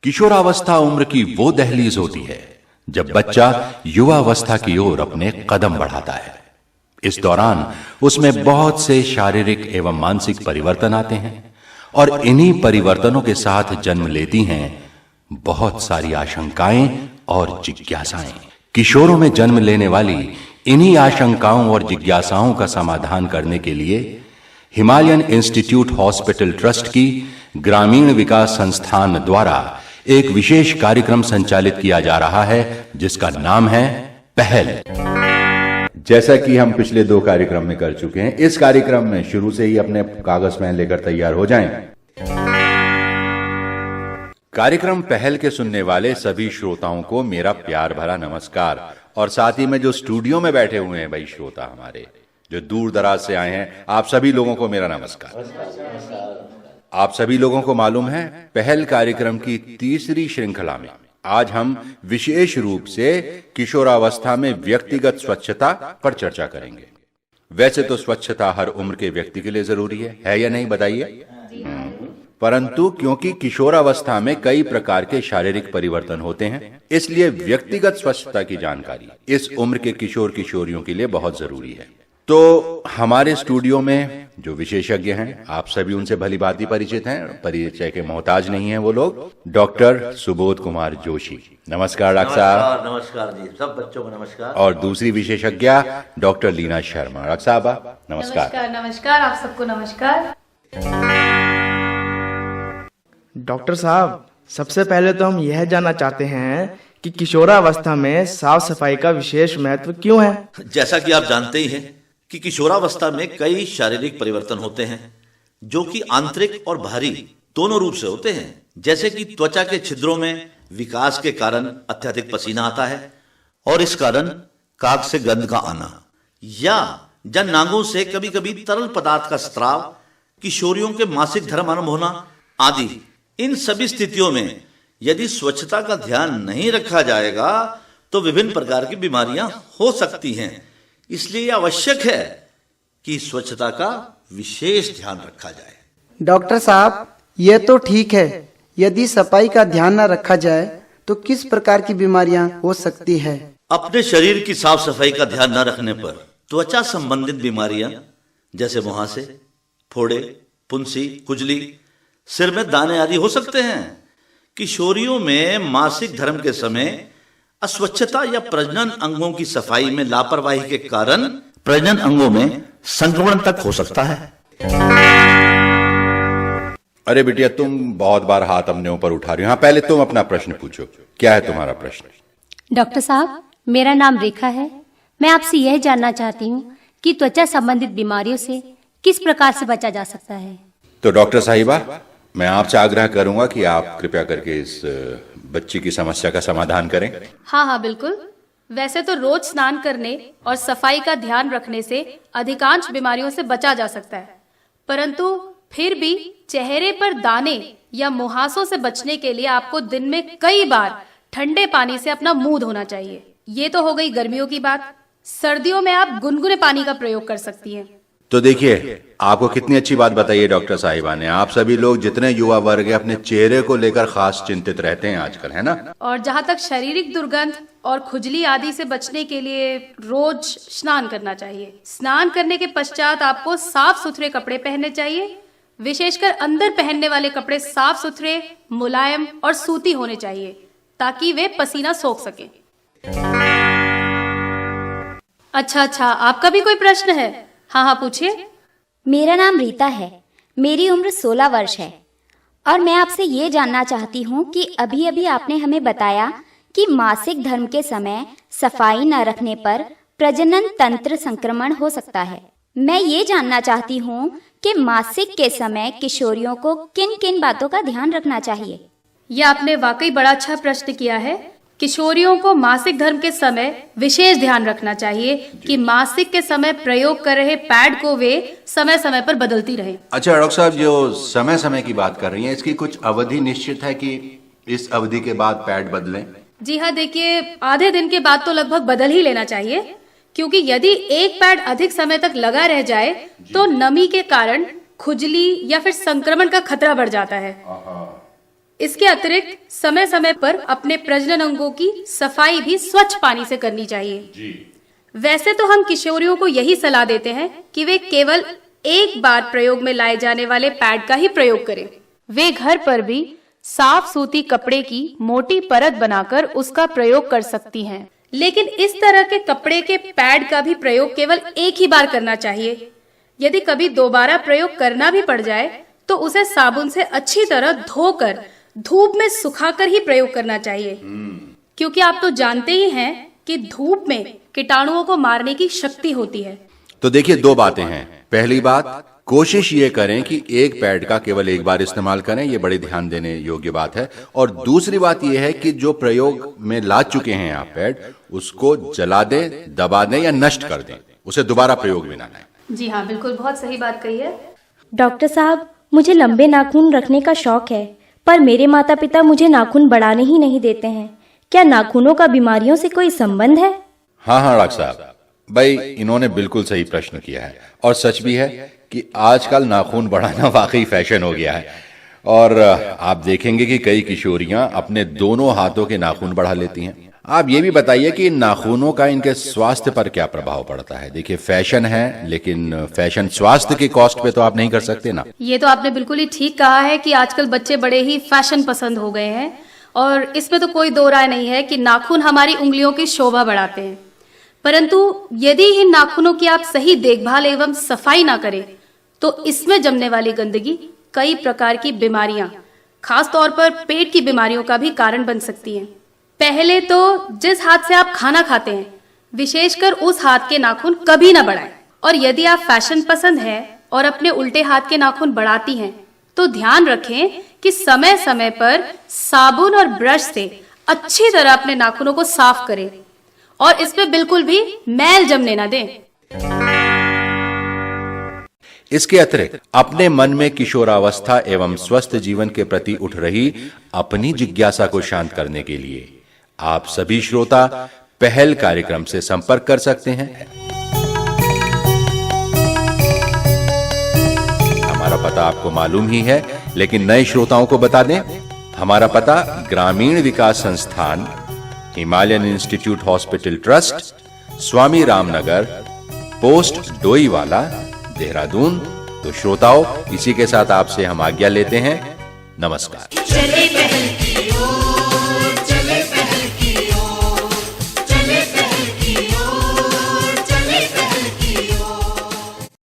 किशोरावस्था उम्र की वो दहलीज होती है जब बच्चा युवावस्था की ओर अपने कदम बढ़ाता है। इस दौरान उसमें बहुत से शारीरिक एवं मानसिक परिवर्तन आते हैं और इन्हीं परिवर्तनों के साथ जन्म लेती हैं बहुत सारी आशंकाएं और जिज्ञासाएं। किशोरों में जन्म लेने वाली इन्हीं आशंकाओं और जिज्ञासाओं का समाधान करने के लिए हिमालयन इंस्टीट्यूट हॉस्पिटल ट्रस्ट की ग्रामीण विकास संस्थान द्वारा एक विशेष कार्यक्रम संचालित किया जा रहा है जिसका नाम है पहल। जैसा कि हम पिछले 2 कार्यक्रम में कर चुके हैं, इस कार्यक्रम में शुरू से ही अपने कागज पेन लेकर तैयार हो जाएं। कार्यक्रम पहल के सुनने वाले सभी श्रोताओं को मेरा प्यार भरा नमस्कार और साथ ही में जो स्टूडियो में बैठे हुए हैं भाई श्रोता हमारे जो दूर दराज से आए हैं, आप सभी लोगों को मेरा नमस्कार। आप सभी लोगों को मालूम है पहल कार्यक्रम की तीसरी श्रृंखला में आज हम विशेष रूप से किशोरावस्था में व्यक्तिगत स्वच्छता पर चर्चा करेंगे। वैसे तो स्वच्छता हर उम्र के व्यक्ति के लिए जरूरी है या नहीं, बताइए? परंतु क्योंकि किशोरावस्था में कई प्रकार के शारीरिक परिवर्तन होते हैं, इसलिए व्यक्तिगत स्वच्छता की जानकारी इस उम्र के किशोर किशोरियों के लिए बहुत जरूरी है। तो हमारे स्टूडियो में जो विशेषज्ञ हैं, आप सभी उनसे भली भांति परिचित हैं, परिचय के मोहताज नहीं हैं वो लोग। डॉक्टर सुबोध कुमार जोशी, नमस्कार डॉक्टर साहब। नमस्कार जी, सब बच्चों को नमस्कार। और दूसरी विशेषज्ञ डॉक्टर लीना शर्मा। डॉक्टर साहब नमस्कार। नमस्कार, आप सबको नमस्कार। डॉक्टर साहब, सबसे पहले तो हम यह जानना चाहते हैं कि किशोरावस्था में साफ सफाई का विशेष महत्व क्यों है? जैसा कि आप जानते ही हैं कि किशोरावस्था में कई शारीरिक परिवर्तन होते हैं जो कि आंतरिक और बाहरी दोनों रूप से होते हैं। जैसे कि त्वचा के छिद्रों में विकास के कारण अत्यधिक पसीना आता है और इस कारण काग से गंध का आना, या नांगों से कभी कभी तरल पदार्थ का स्त्राव, किशोरियों के मासिक धर्म आरंभ होना आदि। इन सभी स्थितियों में यदि स्वच्छता का ध्यान नहीं रखा जाएगा तो विभिन्न प्रकार की बीमारियां हो सकती हैं। इसलिए आवश्यक है कि स्वच्छता का विशेष ध्यान रखा जाए। डॉक्टर साहब, ये तो ठीक है, यदि सफाई का ध्यान न रखा जाए तो किस प्रकार की बीमारियां हो सकती है? अपने शरीर की साफ सफाई का ध्यान न रखने पर त्वचा संबंधित बीमारियां जैसे मुहासे, फोड़े, फुंसी, खुजली, सिर में दाने आदि हो सकते हैं। किशोरियों में मासिक धर्म के समय अस्वच्छता या प्रजनन अंगों की सफाई में लापरवाही के कारण प्रजनन अंगों में संक्रमण तक हो सकता है। अरे बिटिया, तुम बहुत बार हाथ अपने ऊपर उठा रही हो। हाँ, पहले तुम अपना प्रश्न पूछो, क्या है तुम्हारा प्रश्न? डॉक्टर साहब, मेरा नाम रेखा है। मैं आपसे यह जानना चाहती हूँ कि त्वचा संबंधित बीमारियों से किस प्रकार से बचा जा सकता है? तो डॉक्टर साहिबा, मैं आपसे आग्रह करूंगा कि आप कृपया करके इस बच्ची की समस्या का समाधान करें। हाँ, बिल्कुल। वैसे तो रोज स्नान करने और सफाई का ध्यान रखने से अधिकांश बीमारियों से बचा जा सकता है, परंतु फिर भी चेहरे पर दाने या मुहासों से बचने के लिए आपको दिन में कई बार ठंडे पानी से अपना मुंह धोना चाहिए। ये तो हो गई गर्मियों की बात। सर्दियों में आप गुनगुने पानी का प्रयोग कर सकती हैं। तो देखिए, आपको कितनी अच्छी बात बताइए डॉक्टर साहिबा ने। आप सभी लोग जितने युवा वर्ग है अपने चेहरे को लेकर खास चिंतित रहते हैं आजकल, है ना? और जहाँ तक शारीरिक दुर्गंध और खुजली आदि से बचने के लिए रोज स्नान करना चाहिए। स्नान करने के पश्चात आपको साफ सुथरे कपड़े पहनने चाहिए। विशेषकर अंदर पहनने वाले कपड़े साफ सुथरे, मुलायम और सूती होने चाहिए ताकि वे पसीना सोख सके। अच्छा, आपका भी कोई प्रश्न है? हाँ, पूछिए। मेरा नाम रीता है, मेरी उम्र 16 वर्ष है और मैं आपसे ये जानना चाहती हूँ कि अभी अभी आपने हमें बताया कि मासिक धर्म के समय सफाई न रखने पर प्रजनन तंत्र संक्रमण हो सकता है। मैं ये जानना चाहती हूँ कि मासिक के समय किशोरियों को किन किन बातों का ध्यान रखना चाहिए? यह आपने वाकई बड़ा अच्छा प्रश्न किया है। किशोरियों को मासिक धर्म के समय विशेष ध्यान रखना चाहिए कि मासिक के समय प्रयोग कर रहे पैड को वे समय समय पर बदलती रहे। अच्छा डॉक्टर साहब, जो समय समय की बात कर रही हैं, इसकी कुछ अवधि निश्चित है कि इस अवधि के बाद पैड बदलें? जी हाँ, देखिए, आधे दिन के बाद तो लगभग बदल ही लेना चाहिए, क्योंकि यदि एक पैड अधिक समय तक लगा रह जाए तो नमी के कारण खुजली या फिर संक्रमण का खतरा बढ़ जाता है। इसके अतिरिक्त समय समय पर अपने प्रजनन अंगों की सफाई भी स्वच्छ पानी से करनी चाहिए। वैसे तो हम किशोरियों को यही सलाह देते हैं कि वे केवल एक बार प्रयोग में लाए जाने वाले पैड का ही प्रयोग करें। वे घर पर भी साफ सूती कपड़े की मोटी परत बनाकर उसका प्रयोग कर सकती हैं। लेकिन इस तरह के कपड़े के पैड का भी प्रयोग केवल एक ही बार करना चाहिए। यदि कभी दोबारा प्रयोग करना भी पड़ जाए तो उसे साबुन से अच्छी तरह धोकर धूप में सुखाकर ही प्रयोग करना चाहिए, क्योंकि आप तो जानते ही हैं कि धूप में कीटाणुओं को मारने की शक्ति होती है। तो देखिए, दो बातें हैं। पहली बात, कोशिश ये करें कि एक पैड का केवल एक बार इस्तेमाल करें, ये बड़ी ध्यान देने योग्य बात है। और दूसरी बात यह है कि जो प्रयोग में ला चुके हैं आप पैड, उसको जला दें, दबा दें या नष्ट कर दें, उसे दोबारा प्रयोग में ना लाएं। जी हाँ, बिल्कुल, बहुत सही बात कही है। डॉक्टर साहब, मुझे लंबे नाखून रखने का शौक है, पर मेरे माता पिता मुझे नाखून बढ़ाने ही नहीं देते हैं। क्या नाखूनों का बीमारियों से कोई संबंध है? हाँ डॉक्टर साहब, भाई इन्होंने बिल्कुल सही प्रश्न किया है। और सच भी है कि आजकल नाखून बढ़ाना वाकई फैशन हो गया है। और आप देखेंगे कि कई किशोरियां अपने दोनों हाथों के नाखून बढ़ा लेती हैं। आप ये भी बताइए कि इन नाखूनों का इनके स्वास्थ्य पर क्या प्रभाव पड़ता है। देखिए, फैशन है, लेकिन फैशन स्वास्थ्य के कॉस्ट पे तो आप नहीं कर सकते ना। ये तो आपने बिल्कुल ही ठीक कहा है कि आजकल बच्चे बड़े ही फैशन पसंद हो गए हैं, और इसमें तो कोई दो राय नहीं है कि नाखून हमारी उंगलियों की शोभा बढ़ाते हैं। परंतु यदि इन नाखूनों की आप सही देखभाल एवं सफाई ना करें तो इसमें जमने वाली गंदगी कई प्रकार की बीमारियां, खास तौर पर पेट की बीमारियों का भी कारण बन सकती हैं। पहले तो जिस हाथ से आप खाना खाते हैं, विशेषकर उस हाथ के नाखून कभी ना बढ़ाएं। और यदि आप फैशन पसंद है और अपने उल्टे हाथ के नाखून बढ़ाती हैं तो ध्यान रखें कि समय समय पर साबुन और ब्रश से अच्छी तरह अपने नाखूनों को साफ करें और इसमें बिल्कुल भी मैल जमने ना दें। इसके अतिरिक्त अपने मन में किशोरावस्था एवं स्वस्थ जीवन के प्रति उठ रही अपनी जिज्ञासा को शांत करने के लिए आप सभी श्रोता पहल कार्यक्रम से संपर्क कर सकते हैं। हमारा पता आपको मालूम ही है, लेकिन नए श्रोताओं को बता दें। हमारा पता ग्रामीण विकास संस्थान, हिमालयन इंस्टीट्यूट हॉस्पिटल ट्रस्ट, स्वामी रामनगर, पोस्ट डोईवाला, देहरादून। तो श्रोताओं, इसी के साथ आपसे हम आज्ञा लेते हैं। नमस्कार।